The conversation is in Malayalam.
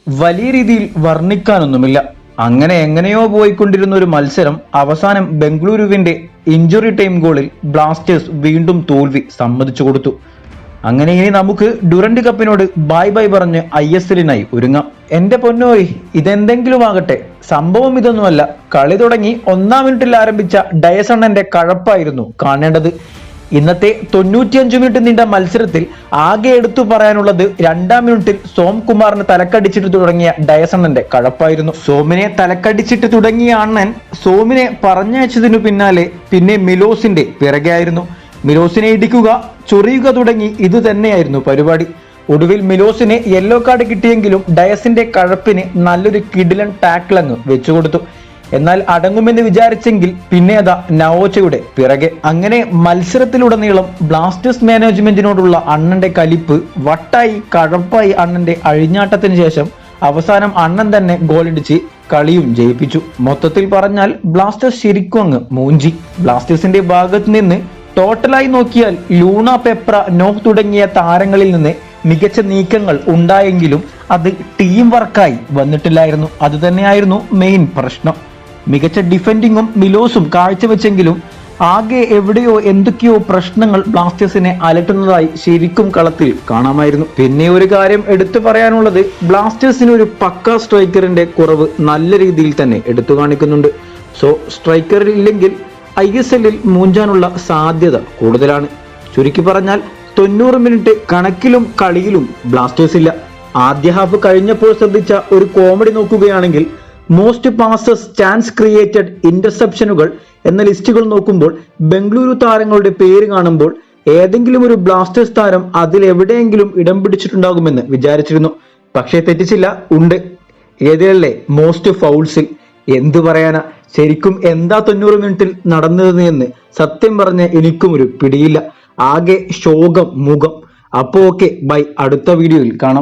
വലിയ രീതിയിൽ വർണ്ണിക്കാനൊന്നുമില്ല. അങ്ങനെ എങ്ങനെയോ പോയിക്കൊണ്ടിരുന്ന ഒരു മത്സരം അവസാനം ബംഗളൂരുവിന്റെ ഇഞ്ചുറി ടൈം ഗോളിൽ ബ്ലാസ്റ്റേഴ്സ് വീണ്ടും തോൽവി സമ്മതിച്ചു കൊടുത്തു. അങ്ങനെ ഇനി നമുക്ക് ഡുറന്റ് കപ്പിനോട് ബൈ ബൈ പറഞ്ഞ് ISLനായി ഒരുങ്ങാം. എന്റെ പൊന്നോയി, ഇതെന്തെങ്കിലും ആകട്ടെ, സംഭവം ഇതൊന്നുമല്ല. കളി തുടങ്ങി 1-ാം മിനിറ്റിൽ ആരംഭിച്ച ഡയസണ്ണന്റെ കഴപ്പായിരുന്നു കാണേണ്ടത്. ഇന്നത്തെ 95 മിനിറ്റ് നീണ്ട മത്സരത്തിൽ ആകെ എടുത്തു പറയാനുള്ളത് 2-ാം മിനിറ്റിൽ സോംകുമാറിന് തലക്കടിച്ചിട്ട് തുടങ്ങിയ ഡയസണ്ണന്റെ കഴപ്പായിരുന്നു. സോമിനെ തലക്കടിച്ചിട്ട് തുടങ്ങിയ അണ്ണൻ സോമിനെ പറഞ്ഞയച്ചതിനു പിന്നാലെ പിന്നെ മിലോസിന്റെ പിറകെയായിരുന്നു. മിലോസിനെ ഇടിക്കുക, ചൊറിയുക തുടങ്ങി ഇത് തന്നെയായിരുന്നു പരിപാടി. ഒടുവിൽ മിലോസിന് യെല്ലോ കാർഡ് കിട്ടിയെങ്കിലും ഡയസിന്റെ കഴപ്പിന് നല്ലൊരു കിടിലൻ ടാക്ലങ്ങ് വെച്ചുകൊടുത്തു. എന്നാൽ അടങ്ങുമെന്ന് വിചാരിച്ചെങ്കിൽ പിന്നെ അതാ നവോച്ചയുടെ പിറകെ. അങ്ങനെ മത്സരത്തിലുടനീളം ബ്ലാസ്റ്റേഴ്സ് മാനേജ്മെന്റിനോടുള്ള അണ്ണന്റെ കലിപ്പ് വട്ടായി കഴപ്പായി. അണ്ണന്റെ അഴിഞ്ഞാട്ടത്തിന് ശേഷം അവസാനം അണ്ണൻ തന്നെ ഗോളടിച്ച് കളിയും ജയിപ്പിച്ചു. മൊത്തത്തിൽ പറഞ്ഞാൽ ബ്ലാസ്റ്റേഴ്സ് ശരിക്കും അങ്ങ് മൂഞ്ചി. ബ്ലാസ്റ്റേഴ്സിന്റെ ഭാഗത്ത് നിന്ന് ടോട്ടലായി നോക്കിയാൽ ലൂണ, പെപ്ര, നോഹ് തുടങ്ങിയ താരങ്ങളിൽ നിന്ന് മികച്ച നീക്കങ്ങൾ ഉണ്ടായെങ്കിലും അത് ടീം വർക്കായി വന്നിട്ടില്ലായിരുന്നു. അത് തന്നെയായിരുന്നു മെയിൻ പ്രശ്നം. മികച്ച ഡിഫൻഡിങ്ങും മിലോസും കാഴ്ചവെച്ചെങ്കിലും ആകെ എവിടെയോ എന്തൊക്കെയോ പ്രശ്നങ്ങൾ ബ്ലാസ്റ്റേഴ്സിനെ അലട്ടുന്നതായി ശരിക്കും കളത്തിൽ കാണാമായിരുന്നു. പിന്നെ ഒരു കാര്യം എടുത്തു പറയാനുള്ളത്, ബ്ലാസ്റ്റേഴ്സിന് ഒരു പക്ക സ്ട്രൈക്കറിന്റെ കുറവ് നല്ല രീതിയിൽ തന്നെ എടുത്തു കാണിക്കുന്നുണ്ട്. സോ സ്ട്രൈക്കർ ഇല്ലെങ്കിൽ ISLൽ മൂഞ്ചാനുള്ള സാധ്യത കൂടുതലാണ്. ചുരുക്കി പറഞ്ഞാൽ 90 മിനിറ്റ് കണക്കിലും കളിയിലും ബ്ലാസ്റ്റേഴ്സ് ഇല്ല. ആദ്യ ഹാഫ് കഴിഞ്ഞപ്പോൾ ശ്രദ്ധിച്ച ഒരു കോമഡി നോക്കുകയാണെങ്കിൽ മോസ്റ്റ് പാസസ്, ചാൻസ് ക്രിയേറ്റഡ്, ഇന്റർസെപ്ഷനുകൾ എന്ന ലിസ്റ്റുകൾ നോക്കുമ്പോൾ ബംഗളൂരു താരങ്ങളുടെ പേര് കാണുമ്പോൾ ഏതെങ്കിലും ഒരു ബ്ലാസ്റ്റേഴ്സ് താരം അതിൽ എവിടെയെങ്കിലും ഇടം പിടിച്ചിട്ടുണ്ടാകുമെന്ന് വിചാരിച്ചിരുന്നു. പക്ഷേ തെറ്റിച്ചില്ല, ഉണ്ട്. ഏതിലല്ലേ? മോസ്റ്റ് ഫൗൾസിൽ. എന്തു പറയാനാ, ശരിക്കും എന്താ 90 മിനിറ്റിൽ നടന്നതെന്ന് എന്ന് സത്യം പറഞ്ഞ എനിക്കും ഒരു പിടിയില്ല. ആകെ ശോകം മുഖം. അപ്പോ ഓക്കെ, ബൈ. അടുത്ത വീഡിയോയിൽ കാണാം.